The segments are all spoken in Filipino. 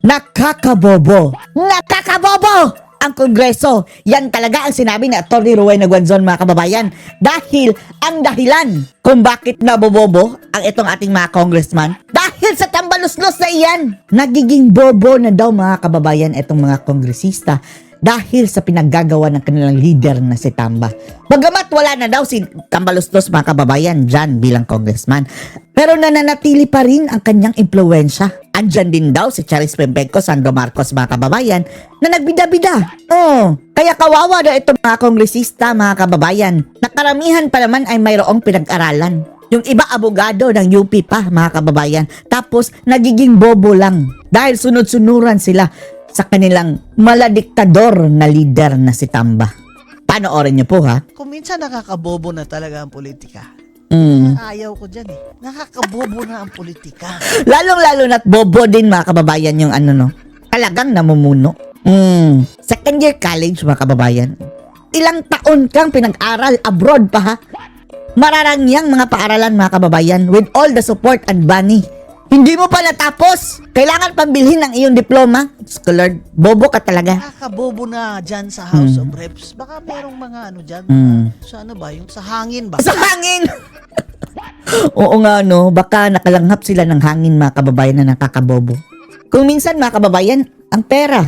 Nakakabobo! Nakakabobo! Ang Kongreso, yan talaga ang sinabi ni Atty. Rowena Guanzon, mga kababayan. Dahil ang dahilan kung bakit nabobobo ang itong ating mga congressman, dahil sa tambaluslos na iyan, nagiging bobo na daw mga kababayan itong mga kongresista dahil sa pinaggagawa ng kanilang leader na si Tamba. Bagamat wala na daw si Tambaluslos mga kababayan dyan bilang congressman, pero nananatili pa rin ang kanyang impluensya. Andyan din daw si Charis Pembenco, Sandro Marcos mga kababayan na nagbida-bida. Kaya kawawa daw itong mga kongresista mga kababayan na karamihan pa naman ay mayroong pinag-aralan. Yung iba abogado ng UP pa mga kababayan, tapos nagiging bobo lang dahil sunod-sunuran sila sa kanilang maladiktador na leader na si Tamba. Panoorin niyo po ha. Kung minsan nakakabobo na talaga ang politika. Ayaw ko dyan eh. Nakakabobo na ang politika. Lalong-lalo na't bobo din mga kababayan yung talagang namumuno. Second year college mga kababayan. Ilang taon kang pinag-aral abroad pa ha. Mararangyang mga paaralan mga kababayan with all the support and money. Hindi mo pa natapos. Kailangan pambilhin ng iyong diploma. Scholar, bobo ka talaga. Nakakabobo na dyan sa House of Reps. Baka merong mga dyan. Sa ba? Yung sa hangin ba? Sa hangin! Oo nga no, baka nakalanghap sila ng hangin mga kababayan na nakakabobo. Kung minsan mga kababayan, ang pera.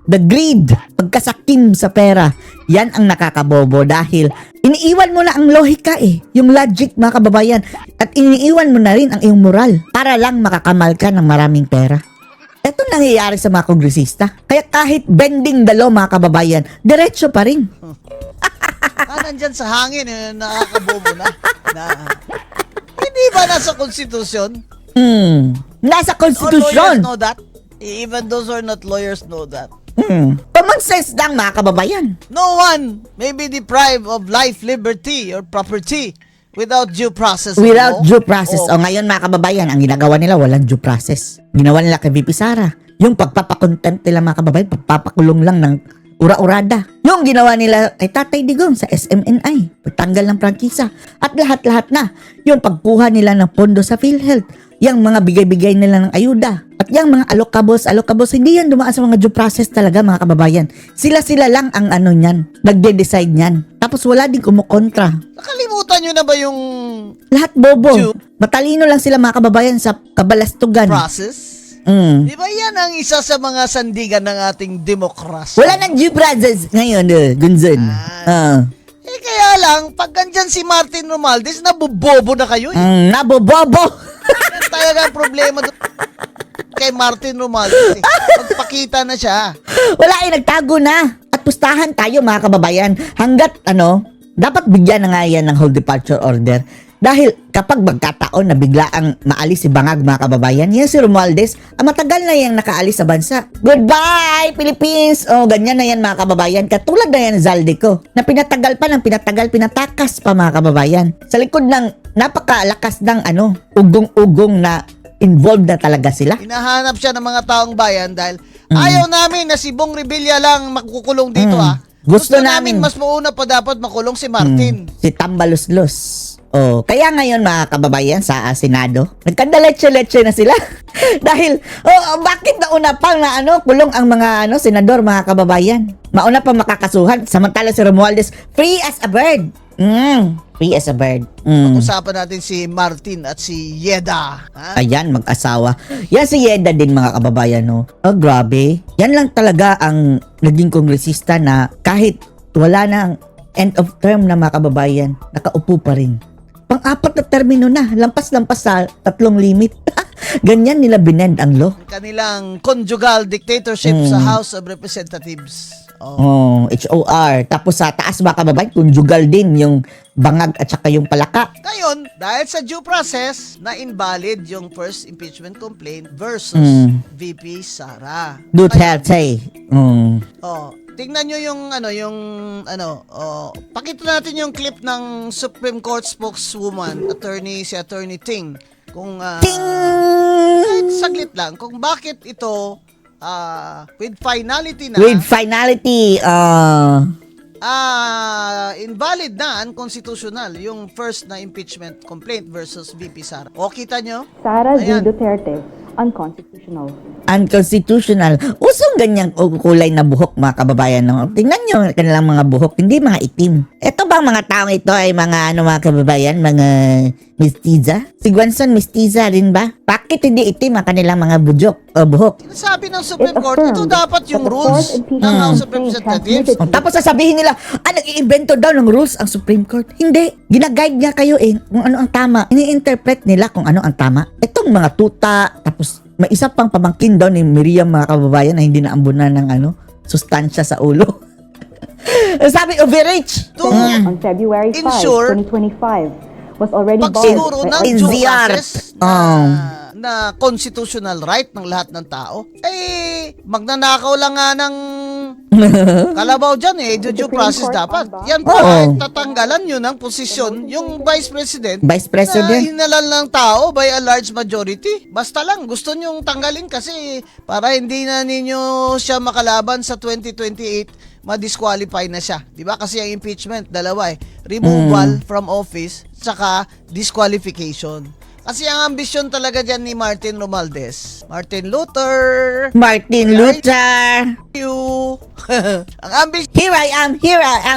The greed, pagkasakim sa pera, yan ang nakakabobo dahil iniiwan mo na ang lohika yung logic mga kababayan, at iniiwan mo na rin ang iyong moral para lang makakamal ka ng maraming pera. Ito nangyayari sa mga kongresista. Kaya kahit bending the law mga kababayan, diretso pa rin. Nandyan sa hangin, nakakabobo na. Hindi ba nasa konstitusyon? Nasa All konstitusyon. lawyers know that. Even those who are not lawyers know that. Common sense lang mga kababayan. No one may be deprived of life, liberty, or property without due process. Without due process. O ngayon mga kababayan, ang ginagawa nila walang due process. Ginawa nila kay VP Sara. Yung pagpapakontempt nila mga kababayan, pagpapakulong lang ng ura-urada. Yung ginawa nila kay Tatay Digong sa SMNI, pagtanggal ng prangkisa. At lahat-lahat na, yung pagkuha nila ng pondo sa PhilHealth, yung mga bigay-bigay nila ng ayuda, at yung mga alokabos, hindi yan dumaan sa mga due process talaga mga kababayan. Sila-sila lang ang niyan, nagde-decide niyan. Tapos wala din kumukontra. Nakalimutan nyo na ba yung Lahat bobo. Due Matalino lang sila mga kababayan sa kabalastugan. process? Di ba yan ang isa sa mga sandigan ng ating demokrasya? Wala nang due process ngayon, Gunzon. Kaya lang, pag andyan si Martin Romualdez, nabobobo na kayo Nabobobo. Yan talaga ang problema doon kay Martin Romualdez. Magpakita na siya. Wala nagtago na. At pustahan tayo mga kababayan. Hanggat dapat bigyan na nga yan ng whole departure order. Dahil kapag magkataon na bigla ang maalis si Bangag mga kababayan, yan si Romualdez, matagal na yang nakaalis sa bansa. Goodbye, Philippines! Ganyan na yan mga kababayan. Katulad na yan Zaldico, na pinatagal pa ng pinatakas pa mga kababayan. Sa likod ng napakalakas ng ugong-ugong na involved na talaga sila. Hinahanap siya ng mga taong bayan dahil ayaw namin na si Bong Revilla lang makukulong dito Gusto namin mas mauna pa dapat makulong si Martin. Si Tambaluslos. Kaya ngayon mga kababayan sa Senado, nagkandaletse-letse na sila. Dahil, bakit nauna pang kulong ang mga senador mga kababayan? Mauna pa makakasuhan, samantala si Romualdez, free as a bird. Free as a bird. Pag-usapan natin si Martin at si Yeda. Ayan, mag-asawa. Yan si Yeda din mga kababayan, no? Grabe. Yan lang talaga ang naging kongresista na kahit wala na end of term na mga kababayan, nakaupo pa rin. Pang-apat na termino na, lampas-lampas sa 3 limit. Ganyan nila binend ang law. Kanilang conjugal dictatorship sa House of Representatives. HOR. Tapos sa taas mga kababayan, conjugal din yung Bangag at saka yung Palaka. Ngayon, dahil sa due process, na-invalid yung first impeachment complaint versus VP Sara. Duterte. Tingnan nyo pakita natin yung clip ng Supreme Court spokeswoman, si Attorney Ting. Kung, kahit saglit lang, kung bakit ito, with finality na. With finality, invalid na, unconstitutional, yung first na impeachment complaint versus VP Sara. O, kita nyo? Sara Z. Ayan. Duterte, unconstitutional. Unconstitutional. Usong ganyang kulay na buhok, mga kababayan. No? Tingnan nyo kanilang mga buhok, hindi mga itim. Ito bang mga taong ito ay mga mga kababayan, mga mestiza? Si Guanzon mestiza rin ba? Bakit hindi itim ang kanilang mga buhok? Sabi ng Supreme It Court, ito affirmed dapat yung that the rules fourth impeachment ng House of campaign Representatives. transmitted Tapos sasabihin nila, nag-iimbento daw ng rules ang Supreme Court. Hindi. Ginaguide niya kayo kung ano ang tama. Ini-interpret nila kung ano ang tama. Itong mga tuta, tapos may isa pang pamangkin daw ni Miriam, mga kababayan, na hindi naambunan ng sustansya sa ulo. Sabi, overreach. To on February 5, ensure 2025 was already pag barred siguro by ng In due the art. process na constitutional right ng lahat ng tao, magnanakaw lang nga ng kalabaw dyan due process dapat. Yan po, Oo. tatanggalan nyo ng posisyon yung Vice President Vice President. na hinalal ng tao by a large majority. Basta lang, gusto nyong tanggalin kasi para hindi na ninyo siya makalaban sa 2028, ma-disqualify na siya. Diba? Kasi ang impeachment, dalawa removal from office, saka disqualification. Kasi ang ambisyon talaga dyan ni Martin Romualdez. Martin Luther. Martin Luther. You. Ang ambisyon Here I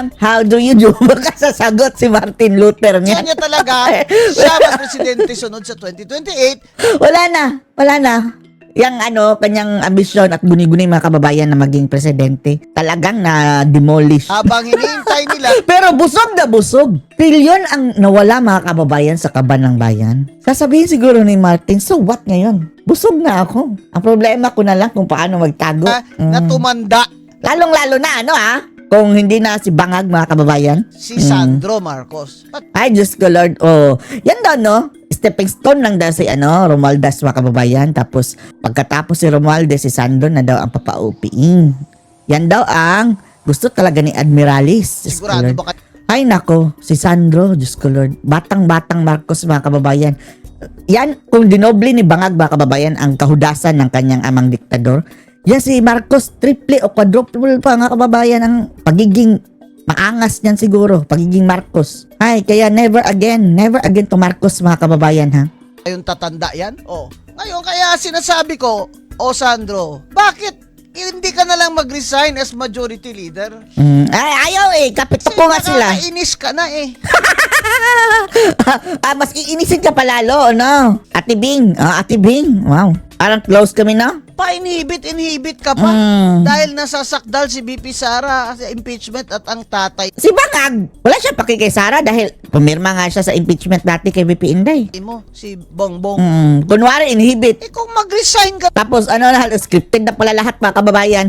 am. How do you do? Baka sasagot si Martin Luther niya. niya talaga, siya presidente sunod sa 2028. Wala na. Yang kanyang ambisyon at guni-guni mga kababayan na maging presidente, talagang na-demolish. Habang hinihintay nila, Pero busog na busog. Trilyon ang nawala mga kababayan sa kaban ng bayan. Sasabihin siguro ni Martin, so what ngayon? Busog na ako. Ang problema ko na lang kung paano magtago. na tumanda Lalong-lalo na kung hindi na si Bangag mga kababayan. si Sandro Marcos. At Ay, Diyos ko Lord. Yan daw, stepping stone lang daw si Romualdez mga kababayan. Tapos, pagkatapos si Romualdez, si Sandro na daw ang papaupiin. Yan daw ang gusto talaga ni Admiralis. Diyos ko, sigurado Lord. ba Ay, nako, si Sandro, Diyos ko Lord. Batang-batang Marcos mga kababayan. Yan, kung dinoble ni Bangag mga kababayan ang kahudasan ng kanyang amang diktador, yan si Marcos, triple o quadruple pa mga kababayan ang pagiging maangas niyan siguro, pagiging Marcos. Ay, kaya never again to Marcos mga kababayan ha. yung tatanda yan? Ngayon, kaya sinasabi ko, Sandro, bakit hindi ka na lang mag-resign as majority leader? Ay, ayaw kapit ko nga sila. Nakakainis ka na Mas iinisin ka palalo, Ate Bing, wow. Parang close kami na. Inhibit ka pa. Dahil nasasakdal si BP Sara sa impeachment at ang tatay Si Bangag, wala siya paki kay Sara dahil pumirma nga siya sa impeachment dati kay BP Inday. mo, si Bongbong. Kunwari, inhibit. Kung mag-resign ka, Tapos scripted na pala lahat mga kababayan.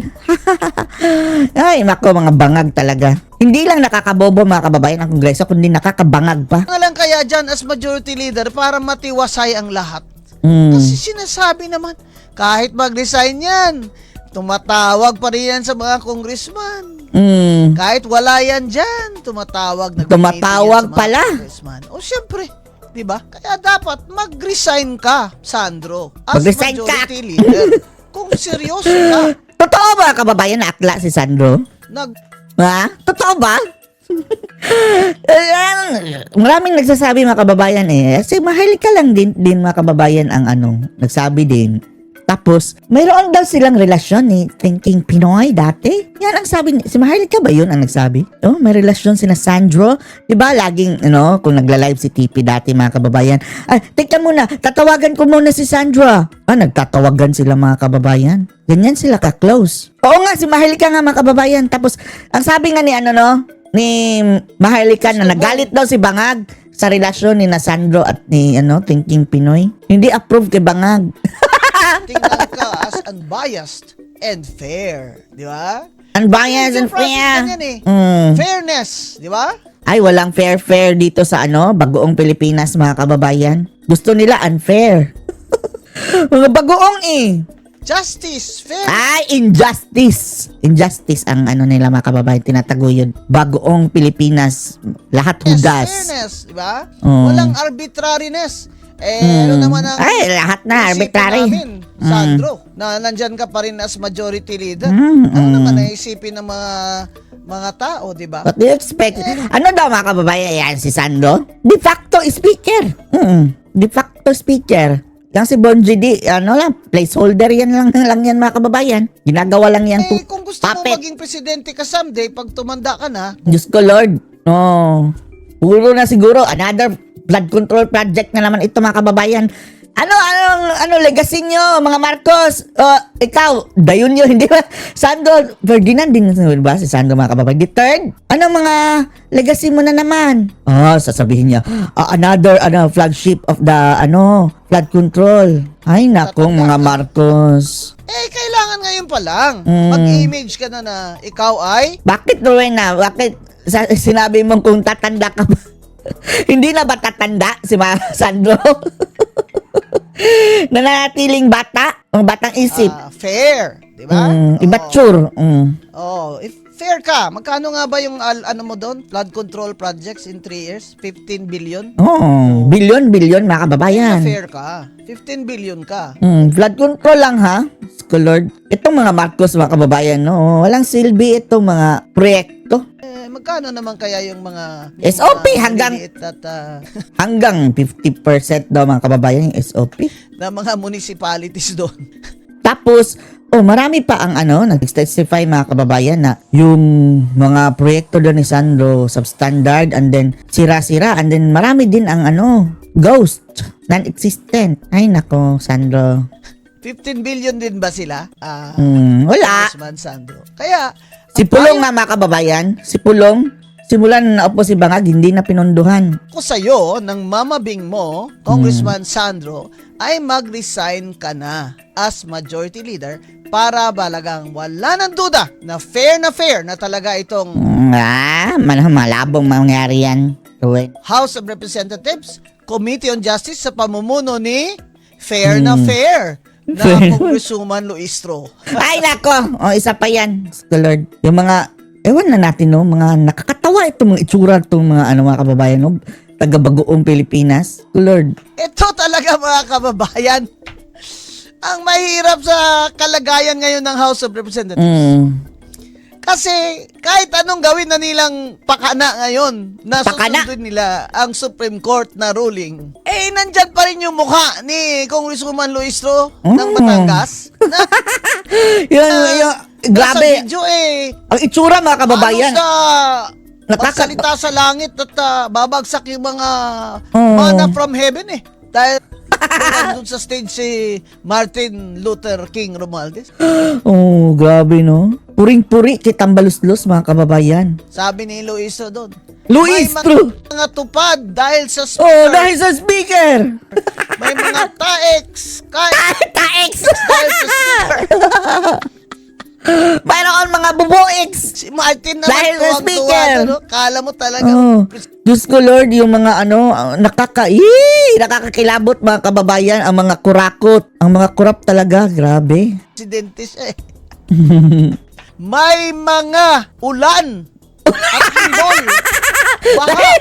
Ay, mako, mga bangag talaga. Hindi lang nakakabobo mga kababayan ang Kongreso, kundi nakakabangag pa. nga lang kaya dyan as majority leader para matiwasay ang lahat. Mm. Kasi sinasabi naman, kahit mag-resign yan, tumatawag pa rin yan sa mga congressman. Kahit wala yan dyan, tumatawag Tumatawag pala. Congressman. Siyempre, di ba? Kaya dapat mag-resign ka, Sandro, as Mag-resign ka. majority leader. Kung seryoso ka, Totoo ba kababayan na akla si Sandro? Ha? Totoo ba? Maraming nagsasabi mga kababayan kasi mahilig ka lang din mga kababayan ang nagsabi din. Tapos, mayroon daw silang relasyon Thinking Pinoy dati. Yan ang sabi, si Maharlika ka ba yun ang nagsabi? May relasyon sina Sandro. Diba, laging, kung nagla-live si TP dati mga kababayan. Tingnan muna, tatawagan ko muna si Sandra. Nagtatawagan sila mga kababayan. Ganyan sila ka-close. Oo nga, si Maharlika nga mga kababayan. Tapos, ang sabi nga ni ni Maharlika na nagalit daw si Bangag sa relasyon ni Sandro at ni Thinking Pinoy. Hindi approve kay Bangag. tingnan ka as unbiased and fair. Di ba? Unbiased and fair. Fairness. Di ba? Ay, walang fair dito sa bagoong Pilipinas mga kababayan. Gusto nila unfair. Mga bagoong Justice. Fair. Ay, injustice. Injustice ang nila mga kababayan, tinataguyod. Bagoong Pilipinas, lahat hudas. Fairness. Di ba? Mm. Walang arbitrariness. Ano naman ang Ay, lahat na, isipin arbitrary. namin, Sandro, na nandyan ka pa rin as majority leader. Mm, Ano naman naisipin ng mga tao, di ba? What do you expect? Ano daw mga kababayan yan si Sandro? De facto speaker. De facto speaker. Yang si Bonji D, ano lang, placeholder yan lang yan mga kababayan. Ginagawa lang yan. Kung gusto mo maging presidente ka someday, pag tumanda ka na, Diyos ko Lord. Oh. Puro na siguro, another flood control project na naman ito mga kababayan. Ano legacy nyo, mga Marcos? Ikaw, dayon nyo, hindi ba? Sandro Ferdinand din, ba? Si Sandro mga kababayan. The third, anong mga legacy mo na naman? Sasabihin niya, another flagship of the, flood control. Ay, nakong mga Marcos. kailangan ngayon pa lang. Mag-image ka na ikaw ay Bakit, Rowena? Bakit sinabi mong kung tatanda ka ba? Hindi na ba tatanda si Sandro? Nanatiling bata, ang batang isip. fair, di ba? Immature. If fair ka, magkano nga ba yung ano mo doon? Flood control projects in 3 years? 15 billion? Billion mga kababayan. Fair ka. 15 billion ka. Flood control lang ha, Lord. Itong mga Marcos mga kababayan, no? Walang silbi itong mga proyekto. Magkano naman kaya yung mga SOP hanggang maliliit at hanggang 50% daw mga kababayan yung SOP. na mga municipalities doon? Tapos, marami pa ang nag-testify mga kababayan na yung mga proyekto doon ni Sandro substandard and then sira-sira and then marami din ang ghost, non-existent. Ay nako, Sandro. 15 billion din ba sila? Wala. Congressman Sandro. Kaya, Si Pulong nga mga kababayan, si Pulong, simulan na naupo si Bangag, hindi na pinondohan. ko sa'yo, ng mamabing mo, Congressman Sandro, ay mag-resign ka na as majority leader para balagang wala ng duda na fair na talaga itong Malabong mangyari yan. House of Representatives Committee on Justice sa pamumuno ni fair na Congresswoman Luistro. Ay nako, isa pa yan, Lord. Yung mga, ewan na natin mga nakakatawa itong mga itsura itong mga mga kababayan, taga-Bagoong Pilipinas. Lord. Ito talaga mga kababayan, ang mahirap sa kalagayan ngayon ng House of Representatives. Kasi kahit anong gawin na nilang pakana ngayon, na susundin nila ang Supreme Court na ruling, nandyan pa rin yung mukha ni Congresswoman Luistro ng Batangas. Grabe. Sa video Ang itsura mga kababayan. Magsalita sa langit at babagsak yung mga mana from heaven Dahil nandun sa stage si Martin Luther King Romualdez. Grabe no. Puring-puri kitang baluslos mga kababayan. Sabi ni Luistro doon. Luistro! May mga tupad dahil sa speaker. Dahil sa speaker! May mga taex. Taex! Dahil sa speaker. Mayroon mga bubuix! Si Martin naman Dahil sa speaker. Kala mo talaga. Diyos ko Lord, yung mga nakakakilabot mga kababayan, ang mga kurakot, ang mga kurap talaga, grabe. Presidente siya May mga ulan at lindol. Baha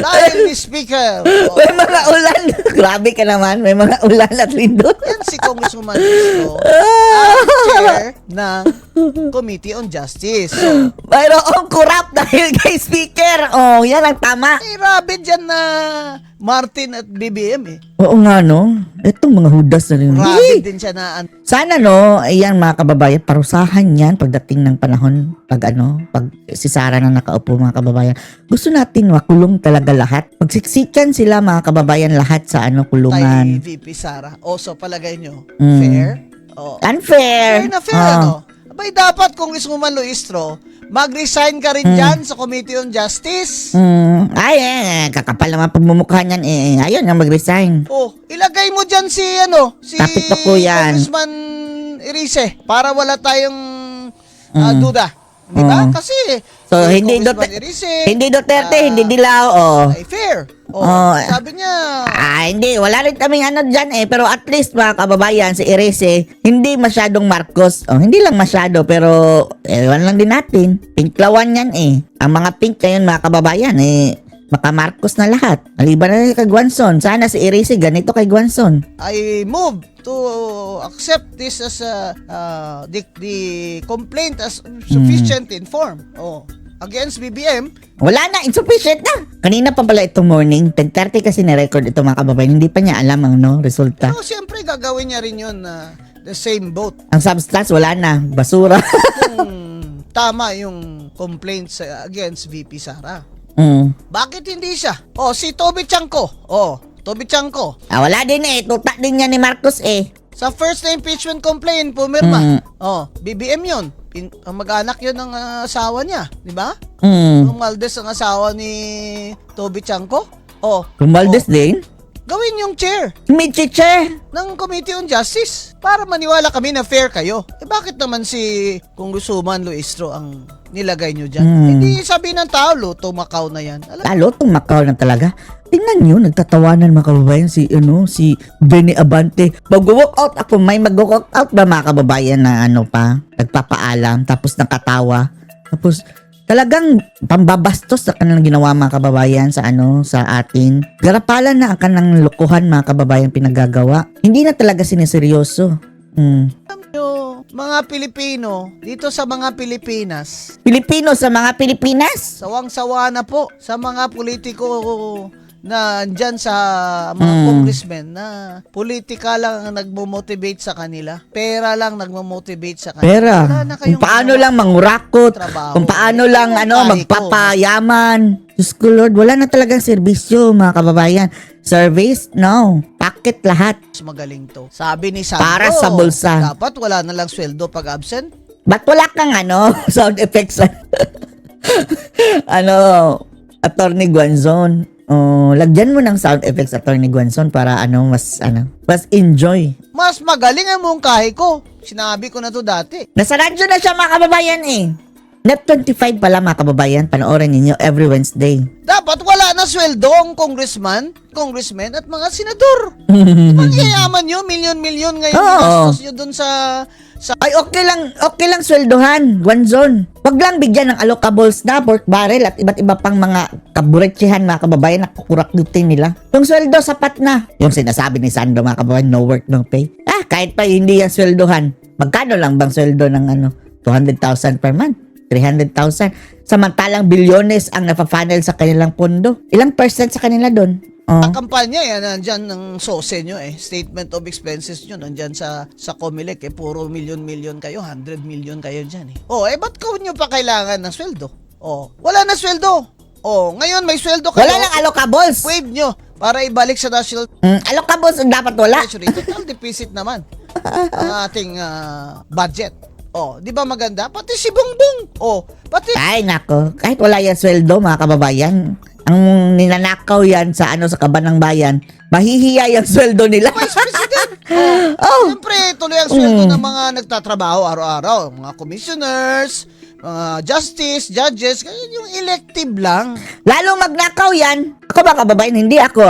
dahil ni speaker. May mga ulan. Grabe ka naman, may mga ulan at lindol. Yan si Congresswoman Luistro, ang chair ng Committee on Justice. Mayroong kurap dahil kay speaker. Yan ang tama. Rabi dyan na Martin at BBM Oo nga no. Itong mga hudas na rin. Rabi din siya na Sana ayan mga kababayan, parusahan yan pagdating ng panahon, pag si Sara na nakaupo mga kababayan. Gusto natin makulong talaga lahat. Magsiksikan sila mga kababayan lahat sa kulungan. kay VP Sara. So palagay nyo, fair? Unfair. Fair na fair, Abay, dapat kung Congresswoman Luistro, mag-resign ka rin dyan sa Committee on Justice. Kakapal naman pagmumukha niyan Ayun nga mag-resign. Ilagay mo dyan si Tapito ko yan. Congressman Erice para wala tayong duda. Di ba? Kasi So, si hindi Congressman Erice, hindi Duterte, hindi Dilaw, ay fair. Sabi niya, hindi. Wala rin kaming dyan pero at least mga kababayan, si Erese, hindi masyadong Marcos. Hindi lang masyado, pero ewan lang din natin. Pinklawan yan Ang mga pink ngayon mga kababayan, maka Marcos na lahat. Maliban na kay Guanzon. Sana si Erese ganito kay Guanzon. I move to accept this as the complaint as sufficient in form. against BBM, Wala na, insufficient na. Kanina pa pala itong morning, 10:30 kasi na-record ito mga kababayan. Hindi pa niya alam ang resulta. so siyempre gagawin niya rin yun na the same vote. Ang substance, wala na. Basura. Kung tama yung complaints against VP Sara. Bakit hindi siya? Si Toby Chanco. Toby Chanco. Wala din eh. Tuta din niya ni Marcos eh. Sa first na impeachment complaint, pumirma. BBM yun. Ang mag-anak yun ng asawa niya. Di ba? Romualdez ang asawa ni Toby Chanco. Romualdez din? Gawin yung chair Michiche. ng Committee on Justice para maniwala kami na fair kayo. Bakit naman si Congresswoman Luistro ang nilagay nyo dyan? Hindi sabi ng tao, luto Macau na yan. Lalo itong Macau na talaga. Tingnan nyo, nagtatawanan mga kababayan si Benny Abante. Mag-walk out ako, may mag-walk out ba mga kababayan na nagpapaalam, tapos nakatawa. Tapos talagang pambabastos sa kanilang ginawa mga kababayan sa atin. Garapalan na ang kanang lukuhan mga kababayan pinagagawa. Hindi na talaga siniseryoso. Mga Pilipino, dito sa mga Pilipinas, Pilipino sa mga Pilipinas. sawang-sawa na po sa mga politiko na andyan sa mga congressmen na politika lang ang nagmo-motivate sa kanila. Pera lang nagmo-motivate sa kanila. Pera. Wala na Kung kayong paano ginawa. lang mangurakot, Trabaho. kung paano lang Kahit ko. magpapayaman. Diyos ko Lord, wala na talagang serbisyo mga kababayan. Service? No. Pakit lahat. Mas magaling to. Sabi ni Sandro, Para sa bulsa. dapat wala na lang sweldo pag absent. Ba't wala kang sound effects? Attorney Guanzon. Lagyan mo ng sound effects, Attorney Guanzon, para mas enjoy. Mas magaling ang mungkahi ko. Sinabi ko na to dati. Nasa radyo na siya mga kababayan eh. Net 25 pala mga kababayan, panoorin ninyo every Wednesday. Dapat wala na sweldo ang congressmen at mga senador. Mangyayaman nyo, milyon-milyon ngayon Oo. gastos nyo dun sa Ay, okay lang sweldohan, Guanzon. Wag lang bigyan ng allocables na pork barrel at iba't iba pang mga kaburetsehan mga kababayan na kukurakdutin nila. Yung sweldo sapat na. Yung sinasabi ni Sandro mga kababayan, no work, no pay. Kahit pa hindi yan sweldohan. Magkano lang bang sweldo ng 200,000 per month? 300,000. Samantalang bilyones ang napafunnel sa kanilang pondo. Ilang percent sa kanila doon? Ang kampanya yan, nandyan ng SOSE nyo Statement of Expenses nyo, nandyan sa COMELEC puro milyon-milyon kayo, 100 million kayo dyan ba't ko nyo pa kailangan ng sweldo? Wala na sweldo. Ngayon may sweldo kayo. Wala lang allocables. Wave nyo para ibalik sa National Allocables ang dapat wala. Treasury. Total deficit naman ang ating budget. Di ba maganda? Pati si Bongbong. Pati Ay, nako. Kahit wala yan sweldo, mga kababayan, ang ninanakaw yan sa sa kaban ng bayan, mahihiya yung sweldo nila. Vice President. Siyempre, tuloy ang sweldo ng mga nagtatrabaho araw-araw. Mga commissioners, mga justice, judges, ganyan yung elective lang. Lalong magnakaw yan. Ako mga kababayan, hindi ako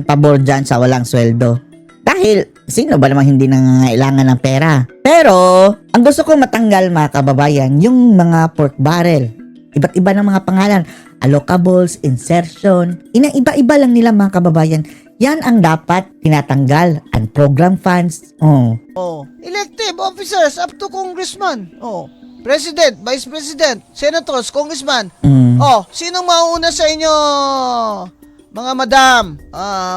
pabor dyan sa walang sweldo. Dahil, sino ba namang hindi nangangailangan ng pera? Pero, ang gusto kong matanggal mga kababayan, yung mga pork barrel. Iba't iba ng mga pangalan. Allocables, insertion. Iba-iba lang nila mga kababayan. Yan ang dapat tinatanggal. Ang program funds. Elective officers up to congressman. President, vice president, senators, congressman. Sinong mauna sa inyo? Mga madam,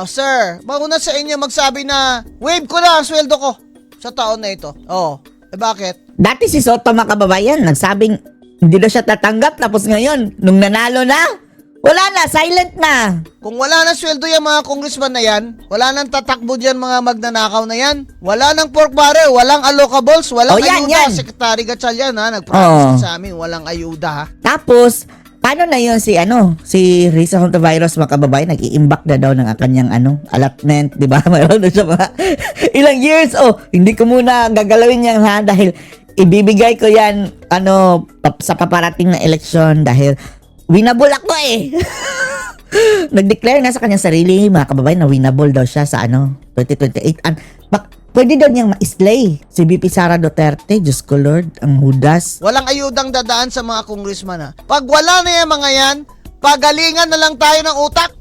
sir, mauna sa inyo magsabi na wave ko na ang sweldo ko sa taon na ito. Bakit? Dati si Soto mga kababayan, nagsabing hindi na siya tatanggap. Tapos ngayon, nung nanalo na, wala na, silent na. Kung wala na sweldo yung mga congressman na yan, wala nang tatakbo dyan mga magnanakaw na yan, wala nang pork barrel, walang allocables, walang yan, ayuda. yan. Secretary Gatchalian nagpromise sa amin, walang ayuda Tapos, paano na yun si Risa Hontiveros mga kababayan, nag-i-imbak na daw ng kanyang allotment, di ba? Mayroon na siya mga ilang years. Hindi ko muna gagalawin yan dahil ibibigay ko yan sa paparating na eleksyon dahil winnable ako Nag-declare na sa kanyang sarili mga kababayan na winnable daw siya sa 2028. Pwede daw niyang ma-slay si VP Sara Duterte. Diyos ko Lord, ang hudas. Walang ayudang dadaan sa mga congressman Pag wala na yung mga yan, pagalingan na lang tayo ng utak.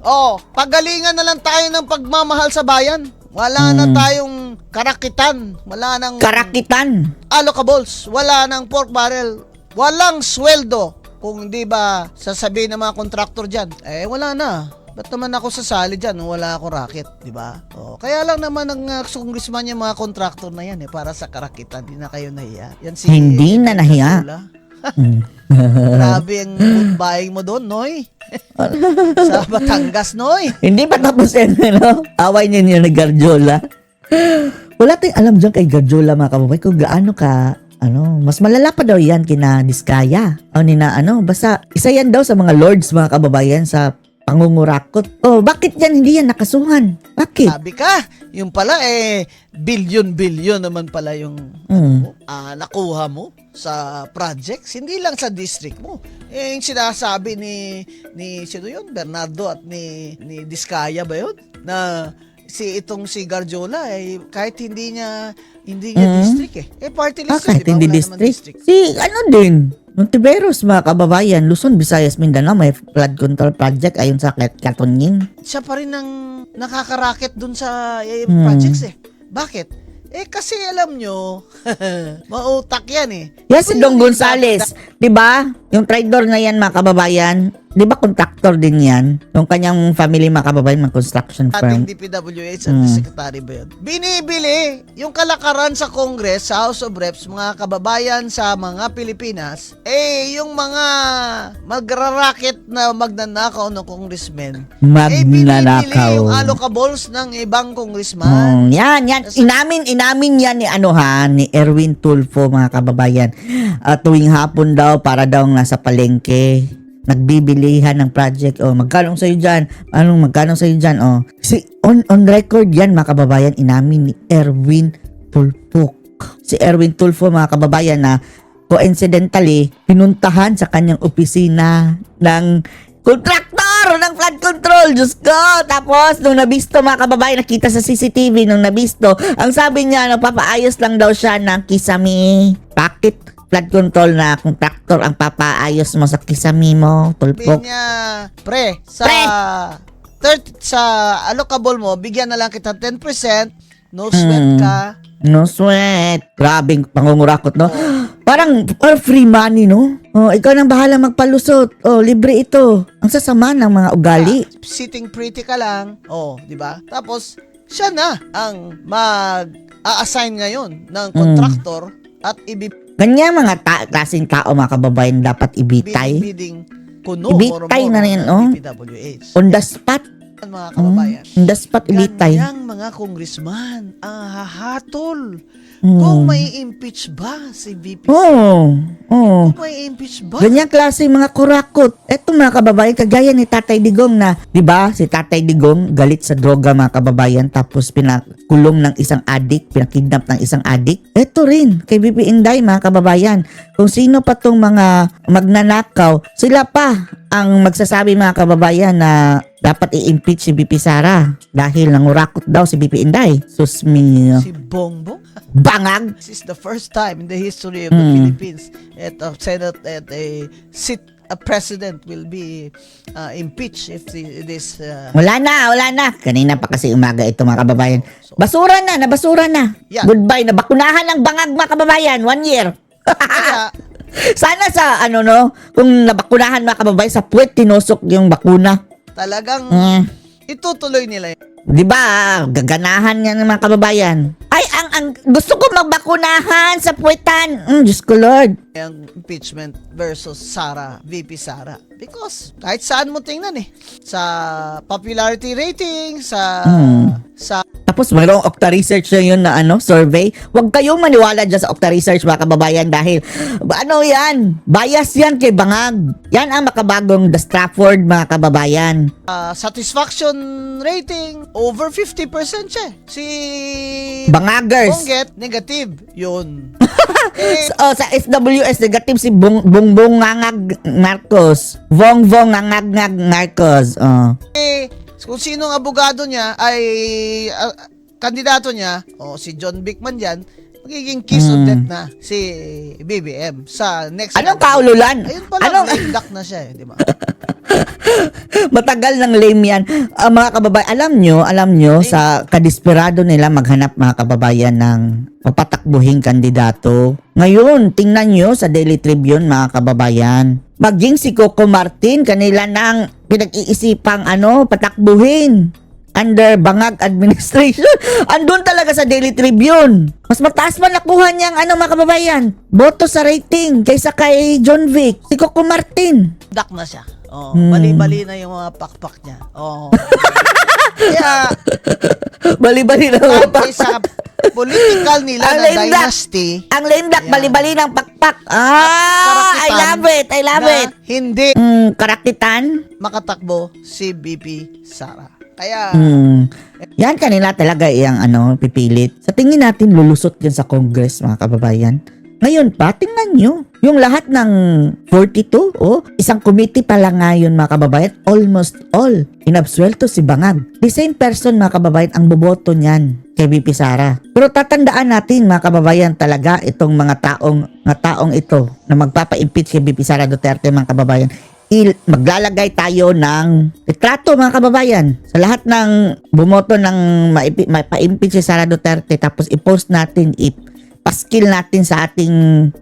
Pagalingan na lang tayo ng pagmamahal sa bayan. Wala na tayong karakitan. Wala nang Karakitan. allocables. Wala nang pork barrel. Walang sweldo kung hindi ba sasabihin ng mga kontraktor dyan, eh wala na. Ba't naman ako sasali dyan nung wala ako racket, di ba? Oh, kaya lang naman ang congressman yung mga kontraktor na yan para sa karakitan, hindi na kayo nahiya. Yan si Hindi na nahiya. Grabe ang food buying mo doon, Noy. Sa Batangas, Noy. Hindi pa tapos yan, ano? Away niya ni Garjola. Wala tayong alam dyan kay Garjola, mga kababay, kung gaano ka, mas malala pa daw yan kina Diskaya. O basta isa yan daw sa mga lords, mga kababayan, sa pangungurakot. Oh, bakit yan hindi yan nakasuhan? Bakit? Sabi ka, yung pala billion naman pala yung nakuha mo sa projects, hindi lang sa district mo. Yung sinasabi ni sino yun? Bernardo at ni Diskaya ba yun? Na si Garjola kahit hindi niya district party list Kahit diba? hindi Wala naman district. Si din, Montiveros, mga kababayan, Luzon, Visayas, Mindanao, may flood control project ayon sa Katunying. Siya pa rin ang nakakaraket dun sa projects Bakit? Kasi alam nyo, mautak yan Yes, si Dong Gonzales, 'di ba? Yung trader na yan, mga kababayan, 'di ba contractor din yan? Yung kanyang family, mga kababayan, mga construction firm. Ating DPWH at Secretary ba yun? Binibili yung kalakaran sa Congress, sa House of Reps, mga kababayan sa mga Pilipinas, yung mga magraraket na magnanakaw ng congressmen, binibili Magnanakaw. yung allocables ng ibang congressman. Yan. Inamin yan ni Erwin Tulfo, mga kababayan. Tuwing hapon daw, para daw nasa palengke, nagbibilihan ng project. Magkano sa'yo dyan? Magkano sa'yo dyan? On record yan, mga kababayan, inamin ni Erwin Tulfo. Si Erwin Tulfo, mga kababayan, na coincidentally, pinuntahan sa kanyang opisina ng kontraktor ng flood control. Diyos ko! Tapos, nung nabisto, mga kababayan, nakita sa CCTV, nung nabisto, ang sabi niya, papaayos lang daw siya ng kisame. Bakit flood control na kontraktor ang papaayos mo sa kisame mo, Tulfo? Sabi niya, sa allocable mo, bigyan na lang kita 10%, no sweat ka. No sweat. Grabing pangungurakot, no? Parang free money, no? Ikaw nang bahala magpalusot. Libre ito. Ang sasama ng mga ugali. Sitting pretty ka lang. Di ba? Tapos, siya na ang mag-a-assign ngayon ng contractor at Ganyan mga klaseng tao, mga kababayan, dapat ibitay. bidding kuno. Ibitay na rin, DPWH. On the spot. Mga kababayan. On the spot, ibitay. Ganyang mga congressman ang hahatol. Kung may impeach ba si VP? Kung may impeach ba? Ganyang klase mga kurakot. Eto, mga kababayan, kagaya ni Tatay Digong na, di ba, si Tatay Digong galit sa droga, mga kababayan, tapos pinakulong ng isang adik, pinakidnap ng isang adik. Eto rin, kay VP Inday, mga kababayan, kung sino pa tong mga magnanakaw, sila pa ang magsasabi, mga kababayan, na dapat i-impeach si VP Sara dahil nangurakot daw si VP Inday. Susmi. Si Bongbong? Bangag. This is the first time in the history of the Philippines that a Senate at a president will be impeached if this Wala na. Kanina pa kasi umaga ito, mga kababayan. Basura na. Yan. Goodbye, nabakunahan ng bangag, mga kababayan. 1 year. kaya Sana sa kung nabakunahan, mga kababayan, sa puwet tinusok yung bakuna. talagang itutuloy nila yun. Di ba? Gaganahan yan ng mga kababayan. Ay, ang gusto ko magbakunahan sa puwetan. Diyos ko, Lord. Ang impeachment versus VP Sara. Because kahit saan mo tingnan sa popularity rating, sa Tapos mayroong Okta Research na yun na survey. Huwag kayong maniwala dyan sa Okta Research, mga kababayan, dahil yan? Bias yan kay Bangag. Yan ang makabagong The Stratford, mga kababayan. satisfaction rating, over 50% siya. Si Bangagers. Bonget, negative. Yun. Sa SWS, negative si Bongbong Ngangag Marcos. Bongbong Ngangag Marcos. Kung sinong abogado niya ay kandidato niya, si John Bickman yan, magiging kiss of death na si BBM sa next. Anong kaululan? Ayun pala, lame duck na siya di ba? Matagal ng lame yan. Mga kababayan, alam nyo, sa kadesperado nila maghanap, mga kababayan, ng papatakbuhing kandidato. Ngayon, tingnan nyo sa Daily Tribune, mga kababayan. maging si Coco Martin, kanila nang pinag-iisipang patakbuhin under Bangag administration. Andun talaga sa Daily Tribune. Mas mataas man nakuha niyang mga kababayan, boto sa rating kaysa kay John Vic, si Coco Martin. Dak na siya. Oh, bali-bali na yung mga pakpak niya. Oh. Kaya, Bali-bali na mga kahit sa political nila Ang na lame duck. dynasty, Ang lame duck, Ayan. bali-bali ng pakpak. I karakitan love it, I love na it. hindi Karakitan. makatakbo si BP Sara. Kaya, Yan kanila talaga iyang pipilit. Sa tingin natin lulusot yan sa Congress, mga kababayan. Ngayon pa, tingnan nyo. Yung lahat ng 42, isang committee pa lang ngayon, mga kababayan, almost all inabsuelto si Bangag. The same person, mga kababayan, ang boboto niyan kay VP Sara. Pero tatandaan natin, mga kababayan, talaga itong mga taong ito na magpapa-impeach kay VP Sara Duterte, mga kababayan, maglalagay tayo ng retrato, mga kababayan, sa lahat ng bumoto ng maipa-impeach si Sara Duterte, tapos i-post natin, paskil natin sa ating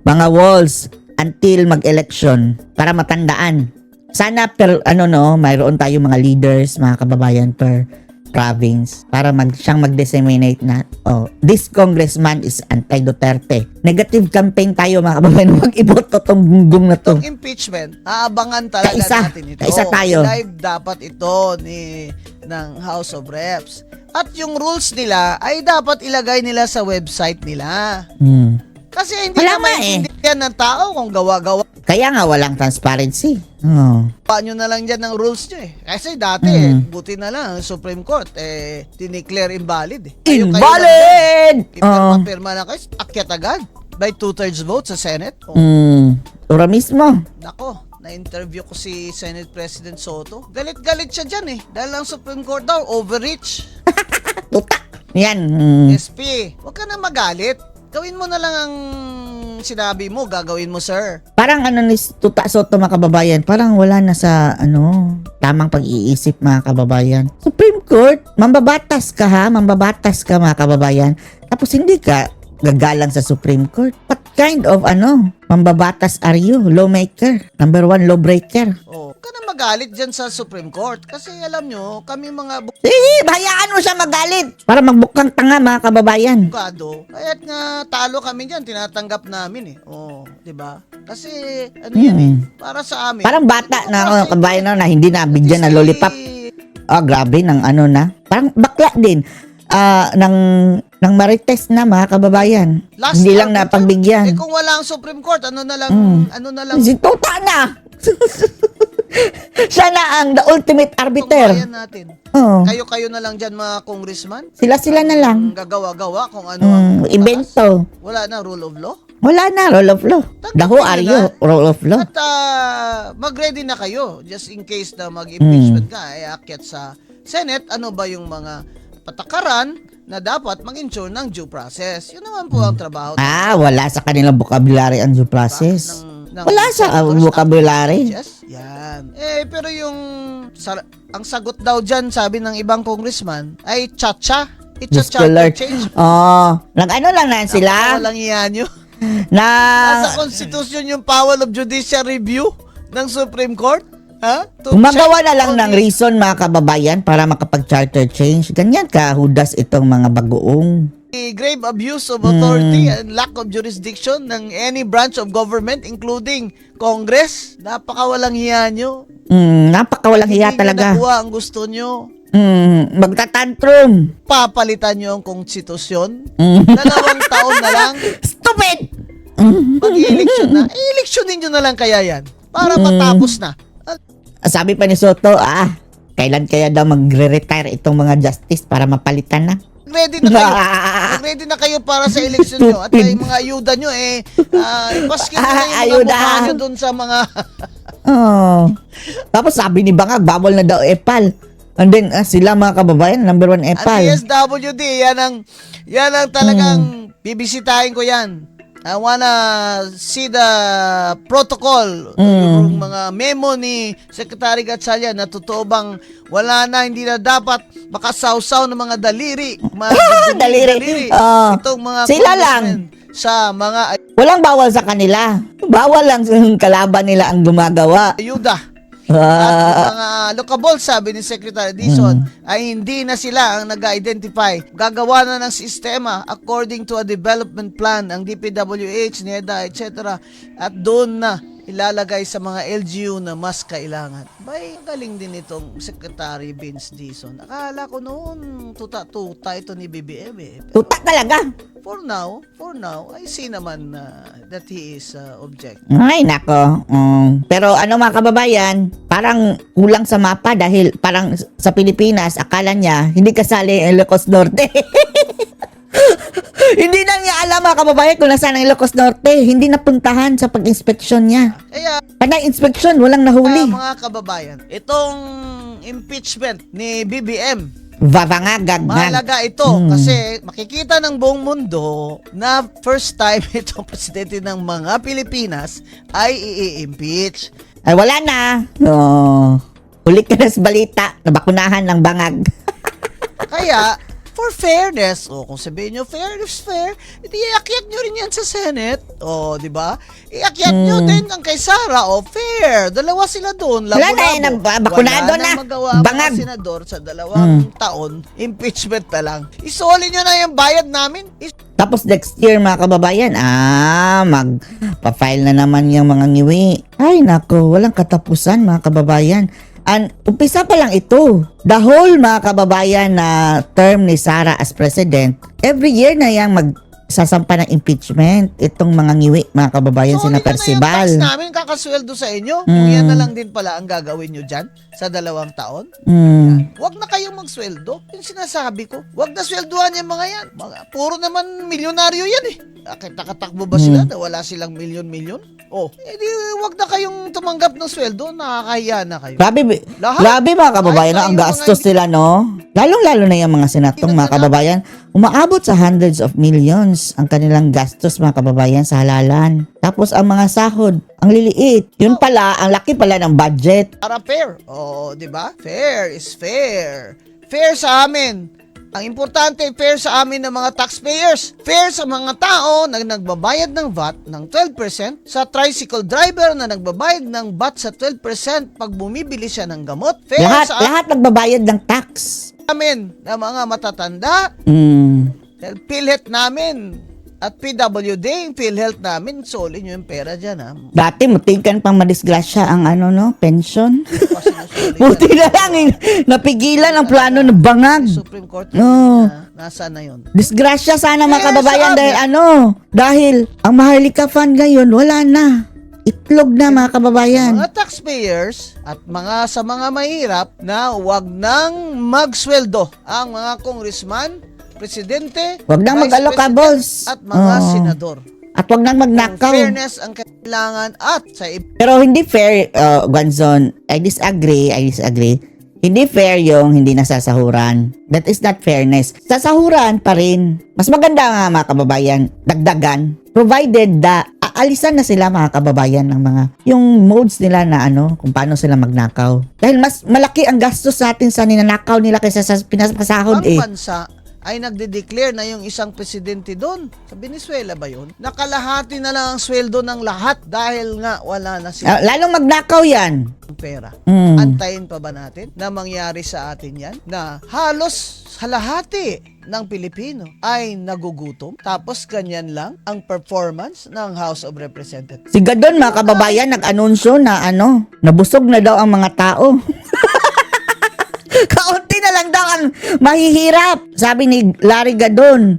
mga walls until mag-election para matandaan. Sana mayroon tayo mga leaders, mga kababayan, per province para siyang mag-disseminate na this congressman is anti-Duterte. Negative campaign tayo, mga kababayan, mag-iboto tong gunggong na to. itong impeachment, aabangan talaga natin ito. Kaisa tayo. Live dapat ito ng House of Reps. At yung rules nila ay dapat ilagay nila sa website nila. Kasi hindi Wala naman nga maintindihan ng tao kung gawa-gawa Kaya nga walang transparency. Oh. nyo na lang dyan ng rules nyo eh. Kasi dati, buti na lang, ang Supreme Court, dineclare invalid eh. Invalid! Ipirma na kayo, akyat agad. By 2/3 vote sa Senate. Ura mismo. Nako, na-interview ko si Senate President Soto. Galit-galit siya dyan eh. Dahil ang Supreme Court daw, overreach. Tutak. Yan. SP, huwag ka na magalit. Gawin mo na lang ang sinabi mo, gagawin mo, sir. Parang ni Tuta Soto, mga kababayan, parang wala na sa tamang pag-iisip, mga kababayan. Supreme Court, mambabatas ka ha, mambabatas ka, mga kababayan. Tapos hindi ka gagalang sa Supreme Court. What kind of mambabatas are you? Lawmaker. Number 1 lawbreaker. Oh, huwag ka na magalit dyan sa Supreme Court. Kasi alam nyo, kami mga Hayaan mo siya magalit para magbukang tanga, mga kababayan. bukado, kaya't nga talo kami dyan, tinatanggap namin eh. Oh, di ba? Kasi, yan eh, para sa amin. Parang bata na kababayan na hindi nabigyan ng lollipop. Grabe, ng na. Parang bakla din. Ng marites na, mga kababayan. Last Hindi lang arbiter. napagbigyan. Kung wala ang Supreme Court, ano na lang Si Tuta na! Siya na ang the ultimate arbiter. tungbayan natin. Oh. Kayo na lang dyan, mga congressman. Sila na lang. Gagawa-gawa kung ano ang batas. Invento. Wala na rule of law. Wala na, rule of law. The who are you? Rule of law. At mag-ready na kayo just in case na mag-impeachment ka ay akyat sa Senate. Ano ba yung mga patakaran na dapat mag-ensure ng due process? Yun naman po ang trabaho. Wala sa kanilang vocabulary ang due process. Wala sa vocabulary. Yes, yan. Pero ang sagot daw dyan, sabi ng ibang congressman, ay cha-cha. Diyos Cha-cha ko, Lord. change. Lang na sila. Walang iyan nyo. Na Nasa Constitution yung power of judicial review ng Supreme Court. Ha? gumagawa na lang ng reason, mga kababayan, para makapag-charter change. Ganyan ka, hudas itong mga bagoong. Grave abuse of authority and lack of jurisdiction ng any branch of government, including Congress. Napakawalang hiya nyo. Napakawalang hiya talaga. Hindi nyo nakuha ang gusto nyo. Magtatantrum. Papalitan nyo ang konstitusyon. 2 taon na lang. Stupid! Mag-i-eleksyon na. Eleksyonin nyo na lang kaya yan. Para matapos na. Sabi pa ni Soto, kailan kaya daw magre-retire itong mga justice para mapalitan na? Ready na kayo. Ready na kayo para sa eleksyon nyo. At yung mga ayuda nyo, ipaskil nyo na yung mga Ayuda. mukha nyo dun sa mga... Tapos sabi ni Bangag, bawal na daw epal. And then, sila, mga kababayan, number 1 Ang epal. DSWD, yan ang talagang bibisitahin ko yan. I wanna see the protocol, yung mga memo ni Secretary Gatchalian na totoo bang wala na, hindi na dapat makasawsaw ng mga daliri. Mga Daliri. Itong mga Sila congressmen. sa mga Walang bawal sa kanila. Bawal lang yung kalaban nila ang gumagawa. ayuda. Ah, At mga lokabol, sabi ni Secretary Dizon, ay hindi na sila ang nag-identify. Gagawa na ng sistema according to a development plan, ang DPWH, NEDA, etc. At doon na ilalagay sa mga LGU na mas kailangan. Bay, galing din itong Secretary Vince Dizon. Akala ko noon, tuta-tuta ito ni BBM eh. tuta talaga. For now, I see naman that he is object. Ay, nako. Pero ano mga kababayan, parang kulang sa mapa dahil parang sa Pilipinas, akala niya hindi kasali ang Ilocos Norte. Hindi na niya alam mga kababayan kung nasaan ang Ilocos Norte. Hindi napuntahan sa pag-inspeksyon niya. Kaya, Panay inspeksyon, walang nahuli. mga kababayan, itong impeachment ni BBM, Vavangagag. mahalaga ito kasi makikita ng buong mundo na first time itong presidente ng mga Pilipinas ay i-impeach. Ay, wala na. Huli ka na sa balita. Nabakunahan ng bangag. Kaya, for fairness, kung sabihin nyo fair is fair, edi iakyat nyo rin yan sa Senate. Di ba? Iakyat nyo din ang kay Sara. Fair. Dalawa sila doon. Wala na, bakunado Wala na. magawa Bangag. mga senador sa 2 taon. Impeachment pa lang. Isoli nyo na yung bayad namin. Tapos next year mga kababayan, magpa-file na naman yung mga ngiwi. Ay nako, walang katapusan mga kababayan. And umpisa pa lang ito. The whole mga kababayan na term ni Sara as president, every year na yang magsasampa ng impeachment itong mga ngiwi mga kababayan sina Solid na yung Percival. tax namin kakasweldo sa inyo. Kung yan na lang din pala ang gagawin nyo dyan sa 2 taon. Huwag na kayong magsweldo. Yung sinasabi ko, huwag na sweldohan yung mga yan. Puro naman milyonaryo yan eh. Nakatakbo ba sila na wala silang milyon-milyon? Edi huwag na kayong tumanggap ng sweldo. Nakakahiya na kayo. Grabe mga kababayan, Kahit ang yung gastos mga- nila, no? Lalong-lalo na yung mga senatong mga kababayan. Umaabot sa hundreds of millions ang kanilang gastos mga kababayan sa halalan. Tapos ang mga sahod, ang liliit. Yun pala, ang laki pala ng budget. Para fair. Di ba? Fair is fair. Fair sa amin. Ang importante, fair sa amin ng mga taxpayers. Fair sa mga tao na nagbabayad ng VAT ng 12%, sa tricycle driver na nagbabayad ng VAT sa 12% pag bumibili siya ng gamot. Fair sa Lahat nagbabayad ng tax. amin na mga matatanda. PhilHealth namin at PWD, yung PhilHealth namin, solid nyo yung pera dyan, ha? Dati, mutikan pang madisgrasya ang pension. Kasi nasolid Buti na lang, napigilan ang plano ng bangag. Supreme Court, nasaan na yun? Disgrasya sana mga Eh, kababayan sabi. dahil ang Maharlika Fund ngayon, wala na. Itlog na mga kababayan. Mga taxpayers at sa mga mahirap na wag nang magsweldo ang mga congressman, presidente, Wag nang vice mag-alokables. president, at mga senador. At wag nang Ang magnakaw. fairness ang kailangan at sa Pero hindi fair, Gwanzon. I disagree. Hindi fair yung hindi nasasahuran. That is not fairness. Sasahuran pa rin. Mas maganda nga mga kababayan, dagdagan. Provided aalisan na sila mga kababayan ng mga, yung modes nila na kung paano sila magnakaw. Dahil mas malaki ang gastos natin sa ninanakaw nila kaysa sa pinapasahod ang bansa ay nagde-declare na yung isang presidente doon. Sa Venezuela ba yun? Nakalahati na lang ang sweldo ng lahat dahil nga wala na silang Lalong magnakaw yan. pera. Mm. Antayin pa ba natin na mangyari sa atin yan? Na halos halahati ng Pilipino ay nagugutom tapos ganyan lang ang performance ng House of Representatives. Si Gadon mga kababayan nag-anunsyo na nabusog na daw ang mga tao. Kaunti na lang daw ang mahihirap. Sabi ni Larry Gadon.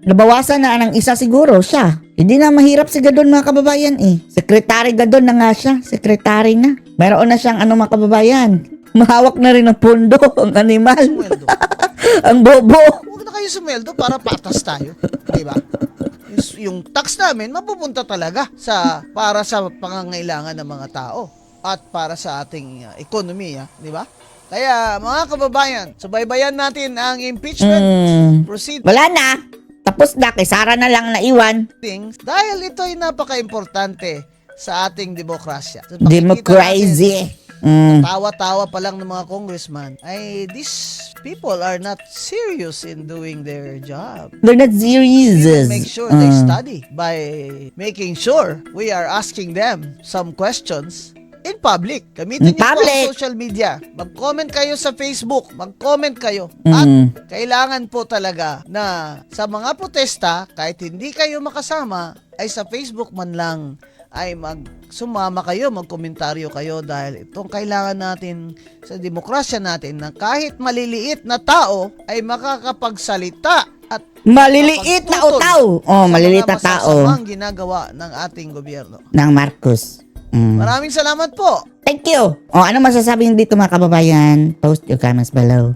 Nabawasan na ng isa siguro siya. Hindi na mahirap si Gadon mga kababayan eh. Sekretary Gadon na nga siya. Sekretary na. Meron na siyang mga kababayan. Mahawak na rin ng pundo ang animal. Sumweldo. Ang bobo. Huwag na kayo sumweldo para patas tayo. Diba? Yung tax namin mapupunta talaga para sa pangangailangan ng mga tao at para sa ating ekonomiya. Diba? Kaya mga kababayan, subaybayan natin ang impeachment proceedings Wala na. Tapos na. Kay Sara na lang naiwan. dahil ito ay napaka-importante sa ating demokrasya. So, Democracy. tawa-tawa pa lang ng mga congressman, ay these people are not serious in doing their job. They're not serious. Make sure they study by making sure we are asking them some questions in public. Gamitin niyo po Public. ang social media. Mag-comment kayo sa Facebook. Mag-comment kayo. At kailangan po talaga na sa mga protesta, kahit hindi kayo makasama, ay sa Facebook man lang ay sumama kayo, magkomentaryo kayo dahil itong kailangan natin sa demokrasya natin na kahit maliliit na tao ay makakapagsalita at Maliliit na utaw. Maliliit na tao. Sa mga masasamang ginagawa ng ating gobyerno. Ng Marcos. Maraming salamat po. Thank you. Ano masasabi niyo dito mga kababayan? Post your comments below.